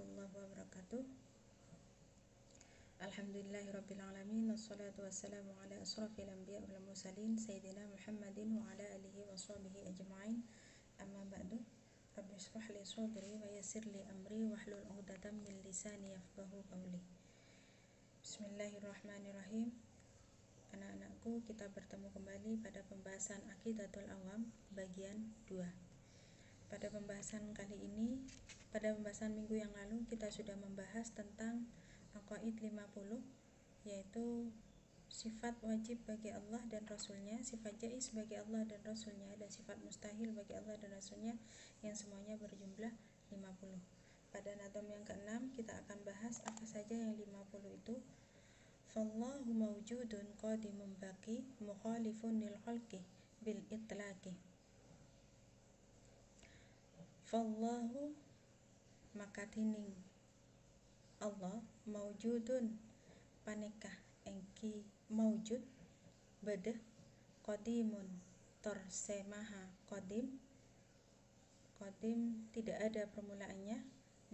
warahmatullahi wabarakatuh. Alhamdulillahirrabbilalamin. Wassalatu wassalamu ala asrafil anbiya wal mursalin Sayyidina Muhammadin wa ala alihi wa sahbihi ajma'in. Amma ba'du. Rabbi shrah li sadri wa yassir li amri wahlul 'uqdatam min lisani yafqahu qawli. Bismillahirrahmanirrahim. Anak-anakku, kita bertemu kembali pada pembahasan Aqidatul Awam bagian 2. Pada pembahasan kali ini, pada pembahasan minggu yang lalu kita sudah membahas tentang Aqaid 50, yaitu sifat wajib bagi Allah dan Rasulnya, sifat jaiz bagi Allah dan Rasulnya, dan sifat mustahil bagi Allah dan Rasulnya, yang semuanya berjumlah 50. Pada nadam yang ke-6 kita akan bahas apa saja yang 50 itu. Fallahu mawjudun qadimun baqi mukhalifun lil khalqi bil itlaqi. Fallahu maka tining Allah mawjudun panekah engki mawjud bedeh qadimun torsemaha qadim tidak ada permulaannya,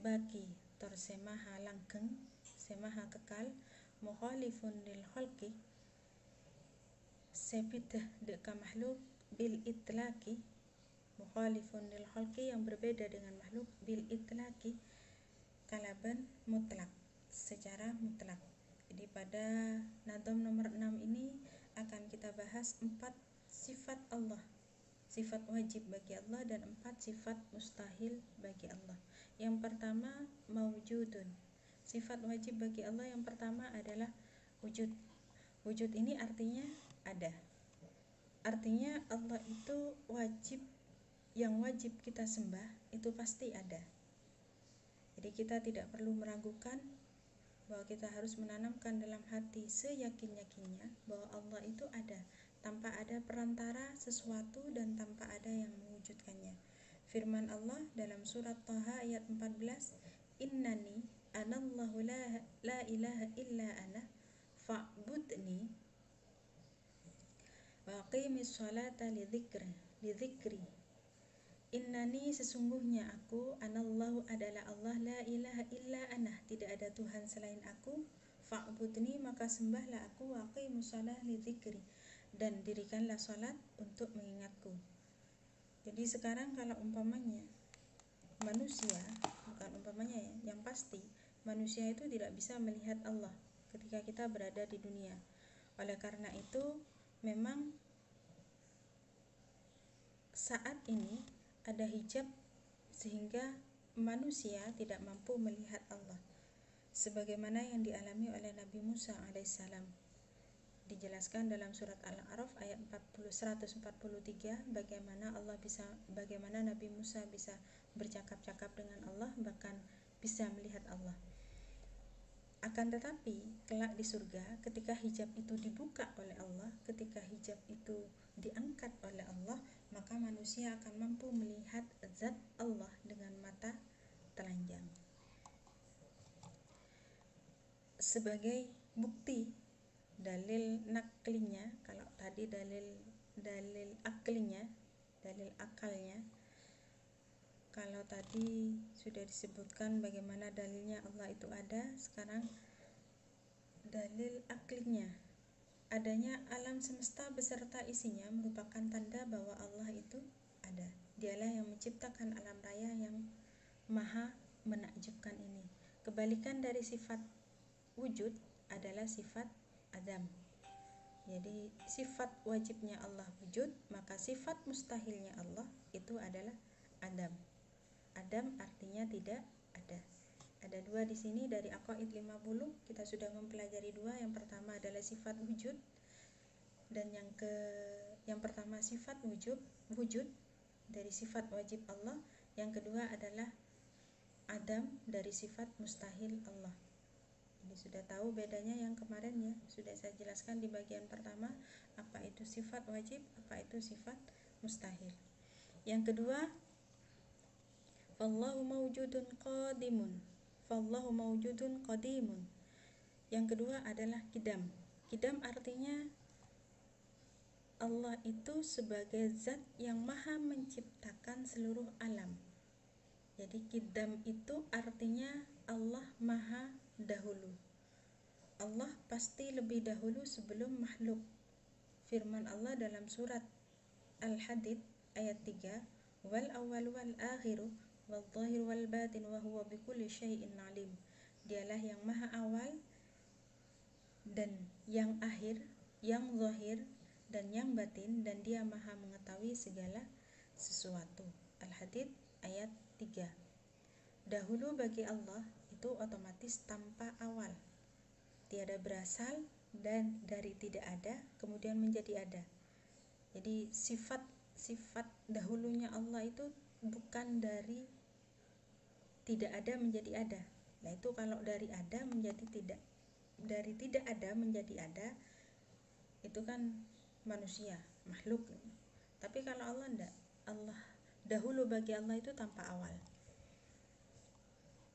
baki torsemaha langgeng semaha kekal, mukhalifun lil khalqi sepiteh deka makhluk bil itlaqi, mukhalifun lil khalqi yang berbeda dengan makhluk bil itlaqi kalaban mutlak, secara mutlak. Jadi pada nadam nomor 6 ini akan kita bahas 4 sifat Allah, sifat wajib bagi Allah, dan 4 sifat mustahil bagi Allah. Yang pertama mawjudun. Sifat wajib bagi Allah yang pertama adalah wujud. Wujud ini artinya ada. Artinya Allah itu wajib, yang wajib kita sembah itu pasti ada. Jadi kita tidak perlu meragukan bahwa kita harus menanamkan dalam hati seyakin-yakinnya bahwa Allah itu ada, tanpa ada perantara sesuatu dan tanpa ada yang mewujudkannya. Firman Allah dalam surat Thaha ayat 14, Innani anallahu la ilaha illa ana fa'budni wa aqimis sholata li dzikri. Innani sesungguhnya aku, anallahu adalah Allah, la ilaha illa ana tidak ada Tuhan selain aku, fa'budni maka sembahlah aku, wa aqimus sholat li dzikri dan dirikanlah sholat untuk mengingatku. Jadi sekarang kalau umpamanya manusia, bukan umpamanya ya, yang pasti manusia itu tidak bisa melihat Allah ketika kita berada di dunia. Oleh karena itu memang saat ini ada hijab sehingga manusia tidak mampu melihat Allah, sebagaimana yang dialami oleh Nabi Musa alaihissalam. Dijelaskan dalam surat Al-A'raf ayat 143 bagaimana Nabi Musa bisa bercakap-cakap dengan Allah, bahkan bisa melihat Allah. Akan tetapi kelak di surga, ketika hijab itu dibuka oleh Allah, ketika hijab itu diangkat oleh Allah, maka manusia akan mampu melihat zat Allah dengan mata telanjang. Sebagai bukti dalil naklinya, kalau tadi dalil aklinya, dalil akalnya, kalau tadi sudah disebutkan bagaimana dalilnya Allah itu ada, sekarang dalil aklinya, adanya alam semesta beserta isinya merupakan tanda bahwa Allah itu ada. Dialah yang menciptakan alam raya yang maha menakjubkan ini. Kebalikan dari sifat wujud adalah sifat adam. Jadi sifat wajibnya Allah wujud, maka sifat mustahilnya Allah itu adalah adam. Adam artinya tidak ada. Ada 2 di sini dari Aqaid 50 kita sudah mempelajari 2. Yang pertama adalah sifat wujud, dan yang pertama sifat wujud dari sifat wajib Allah. Yang kedua adalah adam dari sifat mustahil Allah. Ini sudah tahu bedanya yang kemarin ya, sudah saya jelaskan di bagian pertama apa itu sifat wajib, apa itu sifat mustahil. Yang kedua, Fallahu mawjudun qadimun. Fallahu mawjudun qadimun. Yang kedua adalah kidam. Kidam artinya Allah itu sebagai zat yang maha menciptakan seluruh alam. Jadi kidam itu artinya Allah maha dahulu. Allah pasti lebih dahulu sebelum makhluk. Firman Allah dalam surat Al-Hadid ayat 3, wal awwal wal akhiru wal zahir wal batin wa huwa bikulli syai'in alim. Dialah yang maha awal dan yang akhir, yang zahir dan yang batin, dan dia maha mengetahui segala sesuatu. Al-Hadid ayat 3. Dahulu bagi Allah itu otomatis tanpa awal, tiada berasal dan dari tidak ada kemudian menjadi ada. Jadi sifat dahulunya Allah itu bukan dari tidak ada menjadi ada. Nah itu kalau dari ada menjadi tidak, dari tidak ada menjadi ada, itu kan manusia, makhluk. Tapi kalau Allah enggak, Allah dahulu bagi Allah itu tanpa awal.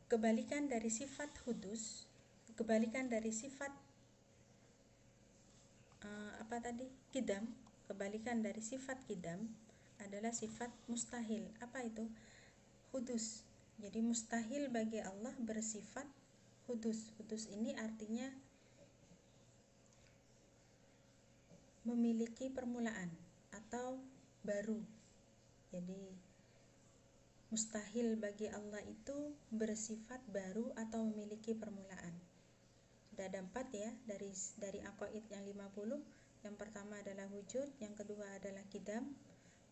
Kebalikan dari sifat hudus, kebalikan dari sifat kidam, kebalikan dari sifat kidam adalah sifat mustahil. Apa itu? Hudus. Jadi mustahil bagi Allah bersifat hudus. Hudus ini artinya memiliki permulaan atau baru. Jadi mustahil bagi Allah itu bersifat baru atau memiliki permulaan. Sudah ada 4 ya dari aqaid yang 50. Yang pertama adalah wujud, yang kedua adalah kidam,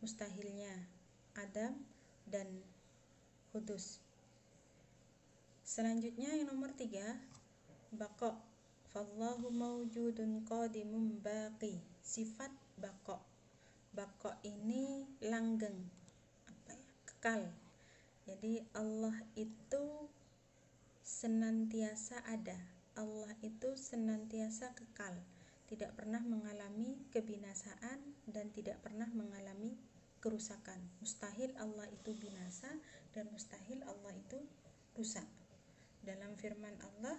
mustahilnya adam, dan hudus. Selanjutnya yang nomor 3, baqa. Fallahu mawjudun qadimun baqi. Sifat baqa. Baqa ini langgeng, kekal. Jadi Allah itu senantiasa ada. Allah itu senantiasa kekal, tidak pernah mengalami kebinasaan dan tidak pernah mengalami kerusakan. Mustahil Allah itu binasa dan mustahil Allah itu rusak. Dalam firman Allah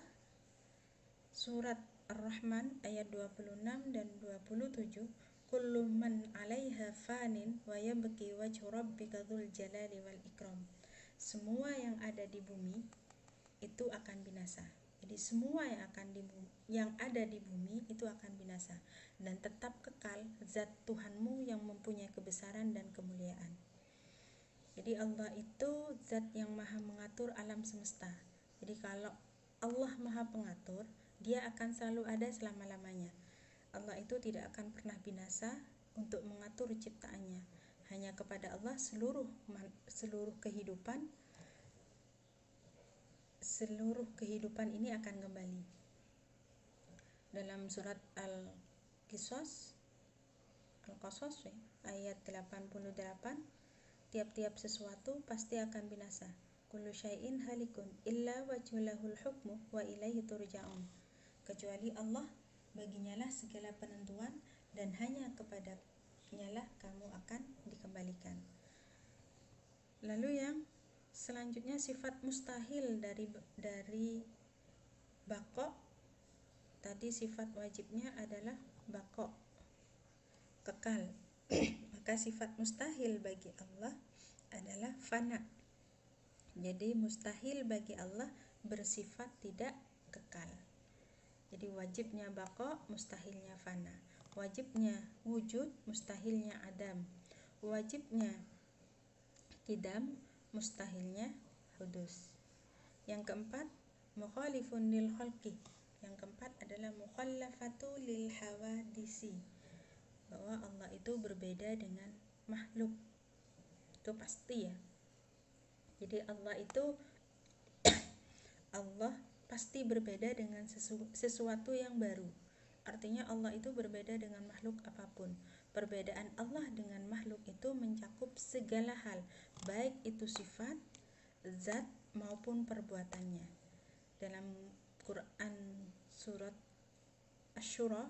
surat Ar-Rahman ayat 26 dan 27, kullu man 'alaiha fanin wa yabqi wajhu rabbika dzul jalali wal ikram. Semua yang ada di bumi itu akan binasa. Jadi semua yang ada di bumi itu akan binasa dan tetap kekal zat Tuhanmu yang mempunyai kebesaran dan kemuliaan. Jadi Allah itu zat yang maha mengatur alam semesta. Jadi kalau Allah maha pengatur, dia akan selalu ada selama-lamanya. Allah itu tidak akan pernah binasa untuk mengatur ciptaannya. Hanya kepada Allah seluruh kehidupan ini akan kembali. Dalam surat Al-Qasas ayat 88, tiap-tiap sesuatu pasti akan binasa. Kullu syai'in halikun illa wajhulahul hukmu wa ilaihi turja'un. Kecuali Allah, baginyalah segala penentuan dan hanya kepada-Nyalah kamu akan dikembalikan. Lalu yang selanjutnya sifat mustahil dari baqa. Tadi sifat wajibnya adalah baqa, kekal. Maka sifat mustahil bagi Allah adalah fana. Jadi mustahil bagi Allah bersifat tidak kekal. Jadi wajibnya baqa, mustahilnya fana. Wajibnya wujud, mustahilnya adam. Wajibnya kidam, mustahilnya hudus. Yang keempat, mukhalifun lil khalqi. Yang keempat adalah mukhallafatu lil hawadisi, bahwa Allah itu berbeda dengan makhluk. Itu pasti ya. Jadi Allah pasti berbeda dengan sesuatu yang baru. Artinya Allah itu berbeda dengan makhluk apapun. Perbedaan Allah dengan makhluk itu mencakup segala hal, baik itu sifat, zat maupun perbuatannya. Dalam Quran surat Asy-Syura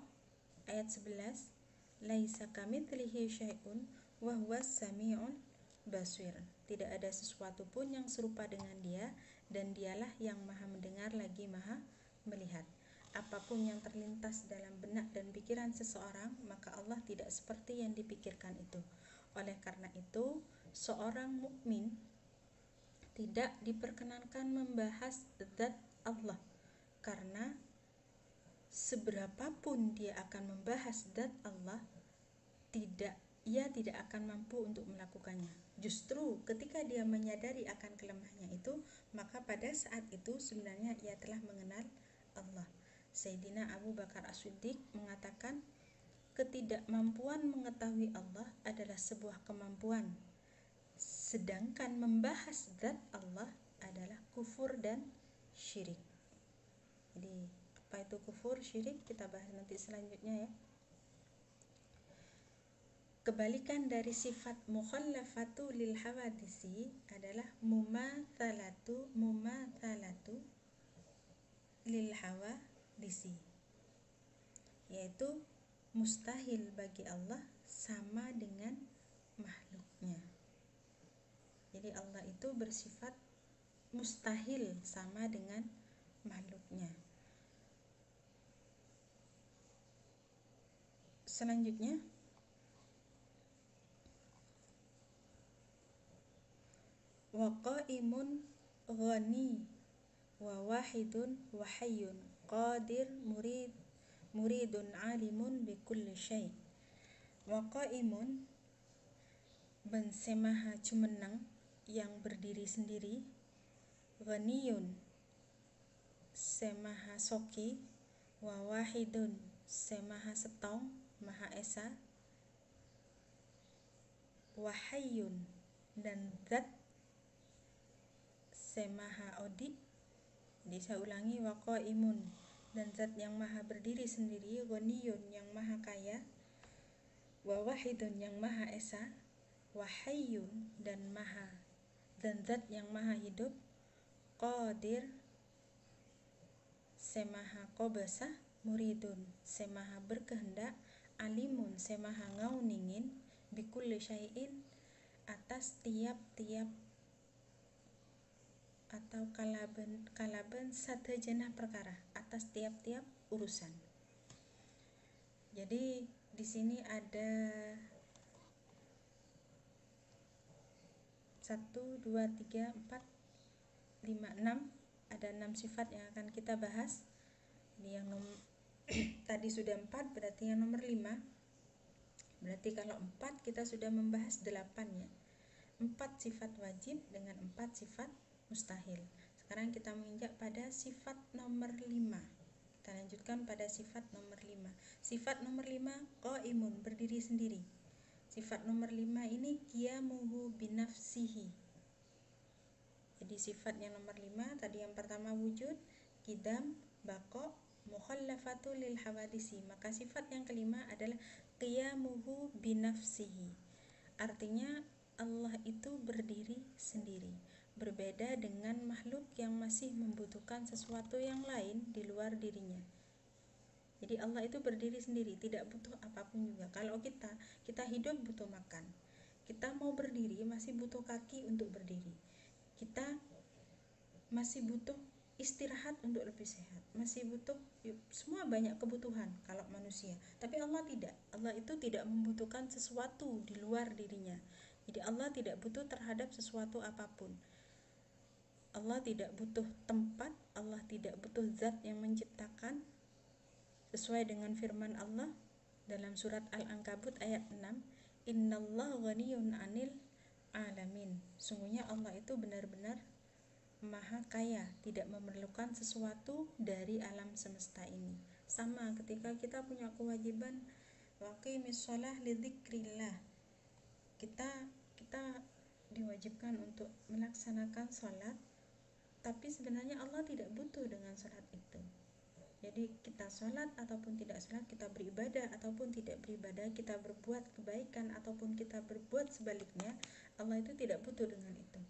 ayat 11, laisa kamitslihi syai'un wa huwas samiul basir. Tidak ada sesuatu pun yang serupa dengan Dia, dan Dialah yang maha mendengar lagi maha melihat. Apapun yang terlintas dalam benak dan pikiran seseorang, maka Allah tidak seperti yang dipikirkan itu. Oleh karena itu, seorang mukmin Tidak diperkenankan membahas zat Allah, karena seberapapun dia akan membahas zat Allah, ia tidak akan mampu untuk melakukannya. Justru ketika dia menyadari akan kelemahannya itu, maka pada saat itu sebenarnya ia telah mengenal Allah. Sayyidina Abu Bakar As-Siddiq mengatakan, ketidakmampuan mengetahui Allah adalah sebuah kemampuan, sedangkan membahas zat Allah adalah kufur dan syirik. Jadi apa itu kufur, syirik, kita bahas nanti selanjutnya ya. Kebalikan dari sifat mukhallafatu lil hawadisi adalah mumatsalatu lil hawadisi, yaitu mustahil bagi Allah sama dengan makhluknya. Jadi Allah itu bersifat mustahil sama dengan makhluknya. Selanjutnya, wa qaimun ghani wa wahidun wa hayyun qadir muridun alimun bi kulli syai'. Wa qaimun, ben semaha cumenang yang berdiri sendiri, ghaniyun semaha soki, wa wahidun semaha setong, maha esa, wa hayyun dan zat semaha odi. Jadi saya ulangi, wa qaimun dan zat yang maha berdiri sendiri, ghaniyun yang maha kaya, wa wahidun yang maha esa, wa hayyun dan zat yang maha hidup, qadir semaha qobasa, muridun semaha berkehendak, alimun semaha ngauningin, bikulli syai'in atas tiap-tiap atau kalaban satejenah perkara, atas tiap-tiap urusan. Jadi di sini ada 1, 2, 3, 4, 5, 6, ada 6 sifat yang akan kita bahas. Ini yang tadi sudah 4, berarti yang nomor 5. Berarti kalau 4 kita sudah membahas 8 ya. 4 sifat wajib dengan 4 sifat mustahil. Sekarang kita menginjak pada sifat nomor 5. Kita lanjutkan pada sifat nomor 5. Sifat nomor 5, qaimun, berdiri sendiri. Sifat nomor 5 ini qiyamuhu binafsihi. Jadi sifat yang nomor 5 tadi yang pertama wujud, qidam, baqa, mukhallafatu lil hawadisi. Maka sifat yang kelima adalah qiyamuhu binafsihi. Artinya Allah itu berdiri sendiri, berbeda dengan makhluk yang masih membutuhkan sesuatu yang lain di luar dirinya. Jadi Allah itu berdiri sendiri, tidak butuh apapun juga. Kalau kita hidup butuh makan, kita mau berdiri masih butuh kaki untuk berdiri, kita masih butuh istirahat untuk lebih sehat, masih butuh semua banyak kebutuhan kalau manusia. Tapi Allah tidak. Allah itu tidak membutuhkan sesuatu di luar dirinya. Jadi Allah tidak butuh terhadap sesuatu apapun. Allah tidak butuh tempat, Allah tidak butuh zat yang menciptakan, sesuai dengan firman Allah dalam surat Al-Ankabut ayat 6, innallaha ghaniyun 'anil alamin. Sungguhnya Allah itu benar-benar maha kaya, tidak memerlukan sesuatu dari alam semesta ini. Sama ketika kita punya kewajiban waqimis shalah lidzikrillah, kita diwajibkan untuk melaksanakan sholat, tapi sebenarnya Allah tidak butuh dengan sholat itu. Jadi kita sholat ataupun tidak sholat, kita beribadah ataupun tidak beribadah, kita berbuat kebaikan ataupun kita berbuat sebaliknya, Allah itu tidak butuh dengan itu.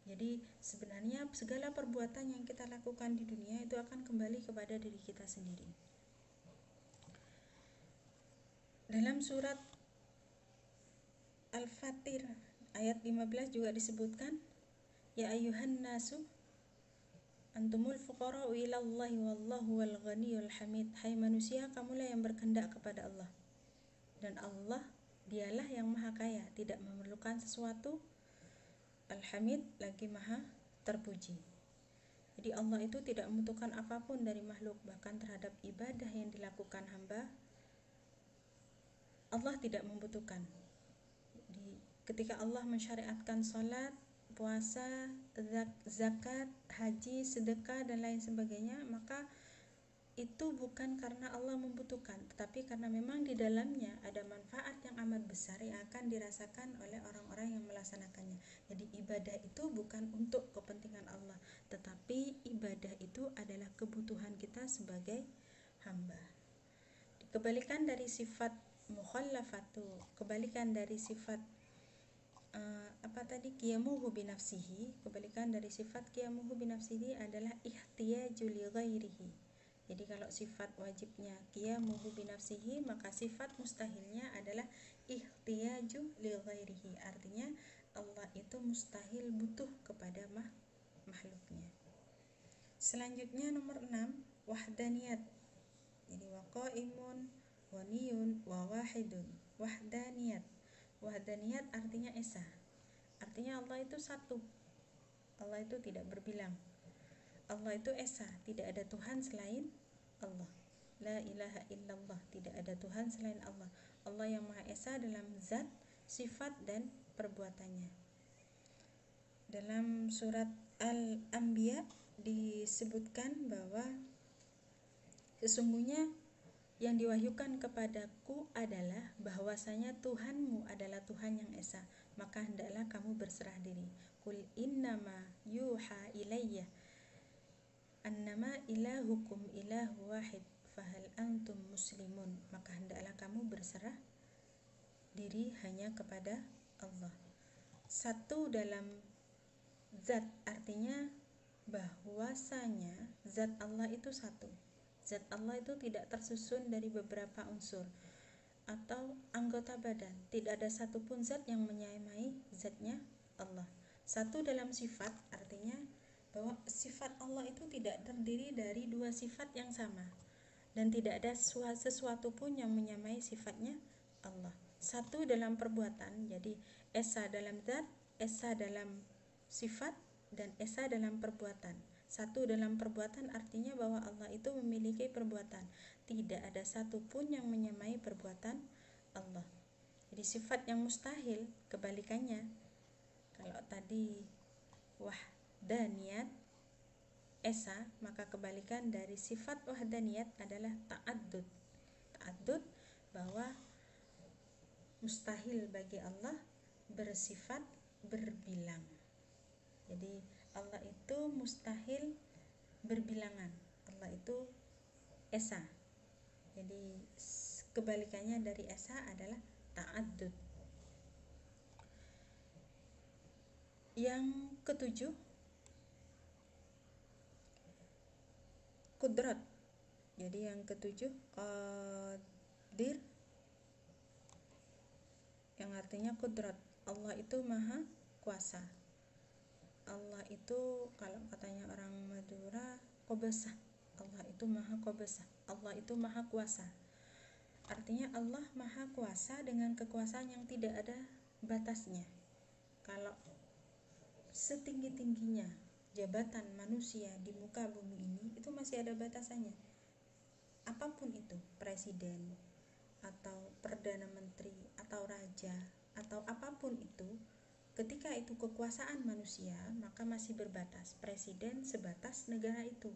Jadi sebenarnya segala perbuatan yang kita lakukan di dunia itu akan kembali kepada diri kita sendiri. Dalam surat Al-Fatir ayat 15 juga disebutkan, ya ayyuhan nasu antumul fuqara'u ilallahi wallahu wal ghaniyul hamid. Hai manusia, kamulah yang berkehendak kepada Allah, dan Allah dialah yang maha kaya, tidak memerlukan sesuatu. Al-Hamid, lagi maha terpuji. Jadi Allah itu tidak membutuhkan apapun dari makhluk, bahkan terhadap ibadah yang dilakukan hamba Allah tidak membutuhkan. Jadi, ketika Allah mensyariatkan salat, puasa, zakat, haji, sedekah dan lain sebagainya, maka itu bukan karena Allah membutuhkan, tetapi karena memang di dalamnya ada manfaat yang amat besar yang akan dirasakan oleh orang-orang yang melaksanakannya. Jadi ibadah itu bukan untuk kepentingan Allah, tetapi ibadah itu adalah kebutuhan kita sebagai hamba. Kebalikan dari sifat mukhallafatu, kebalikan dari sifat qiyamuhu binafsihi, kebalikan dari sifat qiyamuhu binafsihi adalah ihtiyaju li ghairihi. Jadi kalau sifat wajibnya qiyamuhu binafsihi, maka sifat mustahilnya adalah ihtiyaju li ghairihi. Artinya Allah itu mustahil butuh kepada makhluknya. Selanjutnya nomor 6, wahdaniyat. Jadi waqaimun, waniyun, wa wahidun. Wahdaniyat. Wahdaniyat artinya esa. Artinya Allah itu satu. Allah itu tidak berbilang. Allah itu esa, tidak ada Tuhan selain Allah. La ilaha illallah, tidak ada Tuhan selain Allah. Allah yang Maha Esa dalam zat, sifat dan perbuatannya. Dalam surat Al-Anbiya disebutkan bahwa sesungguhnya yang diwahyukan kepadaku adalah bahwasanya Tuhanmu adalah Tuhan yang esa, maka hendaklah kamu berserah diri. Qul innama yuha ilayya annama ilahukum ilahu wahid fahal antum muslimun, maka hendaklah kamu berserah diri hanya kepada Allah. Satu dalam zat artinya bahwasanya zat Allah itu satu. Zat Allah itu tidak tersusun dari beberapa unsur atau anggota badan. Tidak ada satupun zat yang menyamai zatnya Allah. Satu dalam sifat artinya bahwa sifat Allah itu tidak terdiri dari dua sifat yang sama, dan tidak ada sesuatu pun yang menyamai sifatnya Allah. Satu dalam perbuatan, jadi esa dalam zat, esa dalam sifat, dan esa dalam perbuatan. Satu dalam perbuatan artinya bahwa Allah itu memiliki perbuatan. Tidak ada satu pun yang menyamai perbuatan Allah. Jadi sifat yang mustahil, kebalikannya. Kalau tadi wahdaniyat, esa, maka kebalikan dari sifat wahdaniyat adalah ta'addud. Ta'addud bahwa mustahil bagi Allah bersifat berbilang. Jadi Allah itu mustahil berbilangan. Allah itu esa. Jadi kebalikannya dari esa adalah ta'addud. Yang ketujuh, kudrat. Jadi yang ketujuh, qadir, yang artinya kudrat. Allah itu maha kuasa. Allah itu kalau katanya orang Madura, qobasah. Allah itu maha qobasah. Allah itu maha kuasa. Artinya Allah maha kuasa dengan kekuasaan yang tidak ada batasnya. Kalau setinggi-tingginya jabatan manusia di muka bumi ini, itu masih ada batasannya. Apapun itu, presiden atau perdana menteri atau raja atau apapun itu, ketika itu kekuasaan manusia, maka masih berbatas. Presiden sebatas negara itu.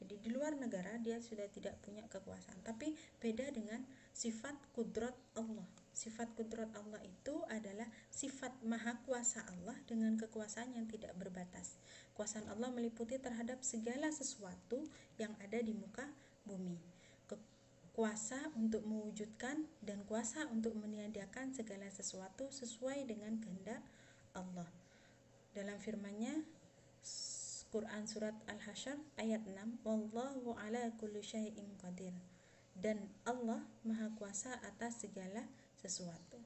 Jadi di luar negara dia sudah tidak punya kekuasaan. Tapi beda dengan sifat kudrat Allah. Sifat kudrat Allah itu adalah sifat maha kuasa Allah dengan kekuasaan yang tidak berbatas. Kuasaan Allah meliputi terhadap segala sesuatu yang ada di muka bumi. Kuasa untuk mewujudkan dan kuasa untuk meniadakan segala sesuatu sesuai dengan kehendak Allah. Dalam firman-Nya Quran surat Al-Hasyr ayat 6, wallahu ala kulli syai'in qadir. Dan Allah maha kuasa atas segala sesuatu.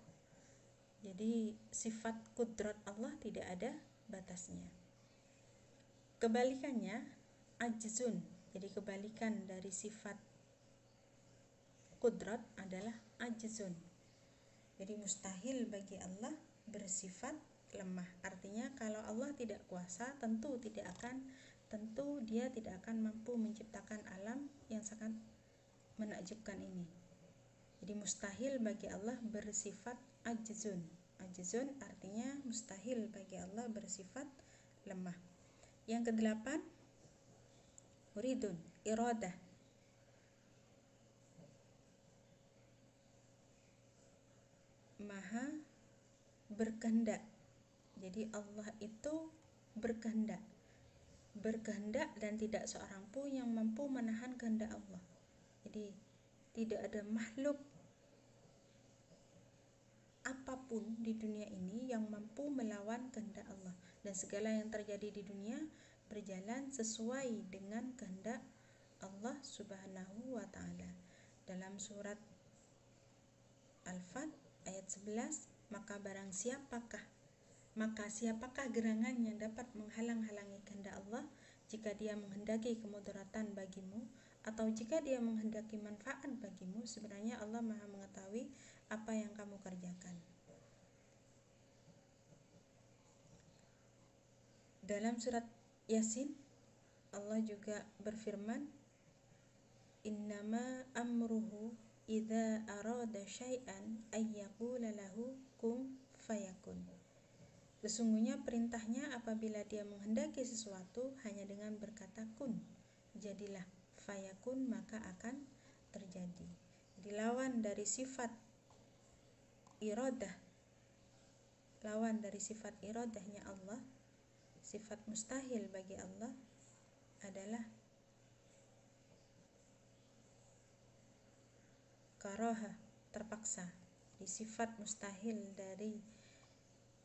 Jadi sifat kudrat Allah tidak ada batasnya. Kebalikannya ajzun. Jadi kebalikan dari sifat kudrat adalah ajzun. Jadi mustahil bagi Allah bersifat lemah. Artinya kalau Allah tidak kuasa, tentu dia tidak akan mampu menciptakan alam yang sangat menakjubkan ini. Jadi mustahil bagi Allah bersifat ajzun. Ajzun artinya mustahil bagi Allah bersifat lemah. Yang kedelapan, muridun, iradah. Maha berkehendak. Jadi Allah itu berkehendak dan tidak seorang pun yang mampu menahan kehendak Allah. Jadi tidak ada makhluk apapun di dunia ini yang mampu melawan kehendak Allah, dan segala yang terjadi di dunia berjalan sesuai dengan kehendak Allah Subhanahu wa taala. Dalam surat Al-Fat ayat 11, maka siapakah gerangan yang dapat menghalang-halangi kehendak Allah jika dia menghendaki kemudaratan bagimu atau jika dia menghendaki manfaat bagimu? Sebenarnya Allah Maha mengetahui apa yang kamu kerjakan. Dalam surat Yasin Allah juga berfirman, innama amruhu idza arada syai'an ayyaqula lahu kun fayakun. Sesungguhnya perintahnya apabila dia menghendaki sesuatu hanya dengan berkata kun, jadilah, fayakun, maka akan terjadi. Jadi lawan dari sifat iradahnya Allah, sifat mustahil bagi Allah adalah karaha, terpaksa. Di sifat mustahil dari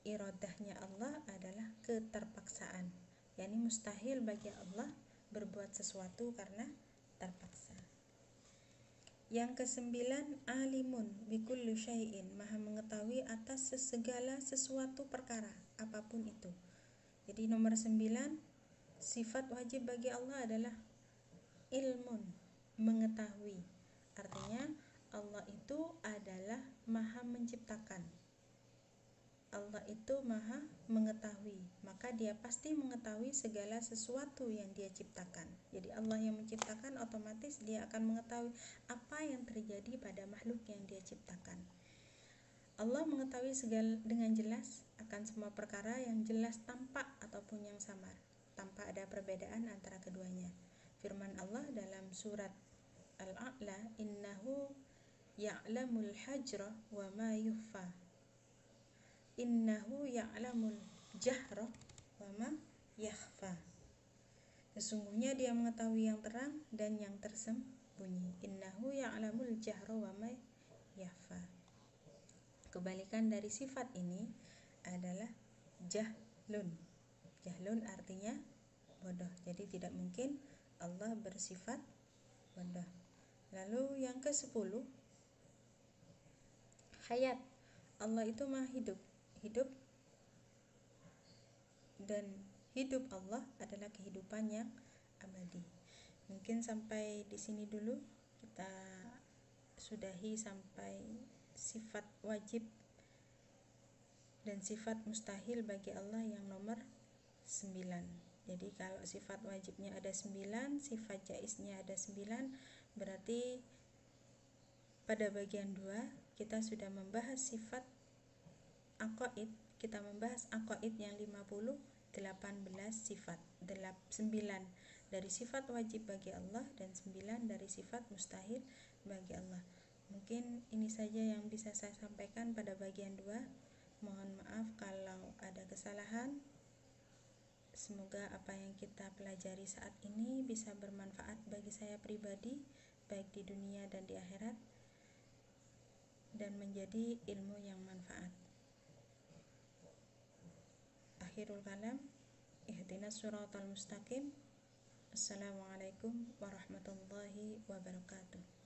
iradahnya Allah adalah keterpaksaan. yakni mustahil bagi Allah berbuat sesuatu karena terpaksa. Yang kesembilan, alimun bikulli syai'in, maha mengetahui atas segala sesuatu perkara apapun itu. Jadi nomor 9, sifat wajib bagi Allah adalah ilmun, mengetahui. Artinya Allah itu adalah maha menciptakan. Allah itu maha mengetahui, maka dia pasti mengetahui segala sesuatu yang dia ciptakan. Jadi Allah yang menciptakan, otomatis dia akan mengetahui apa yang terjadi pada makhluk yang dia ciptakan. Allah mengetahui dengan jelas akan semua perkara yang jelas tampak ataupun yang samar, tanpa ada perbedaan antara keduanya. Firman Allah dalam surat Al-A'la, innahu ya'lamul hajra wa ma yukhfa, innahu ya'lamul jahra wa ma yakhfa. Sesungguhnya dia mengetahui yang terang dan yang tersembunyi. Innahu ya'lamul jahra wa ma yakhfa. Kebalikan dari sifat ini adalah jahlun. Jahlun artinya bodoh. Jadi tidak mungkin Allah bersifat bodoh. Lalu yang ke-10, hayat. Allah itu maha hidup dan hidup Allah adalah kehidupan yang abadi. Mungkin sampai di sini dulu, kita sudahi sampai sifat wajib dan sifat mustahil bagi Allah yang nomor 9. Jadi kalau sifat wajibnya ada 9, sifat jaiznya ada 9, berarti pada bagian 2 kita sudah membahas sifat aqaid. Kita membahas aqaid yang 50, 18 sifat, 9 dari sifat wajib bagi Allah dan 9 dari sifat mustahil bagi Allah. Mungkin ini saja yang bisa saya sampaikan pada bagian 2. Mohon maaf kalau ada kesalahan. Semoga apa yang kita pelajari saat ini bisa bermanfaat bagi saya pribadi, baik di dunia dan di akhirat, dan menjadi ilmu yang manfaat. Akhirul kalam, ihdinas siratal mustaqim. Assalamualaikum warahmatullahi wabarakatuh.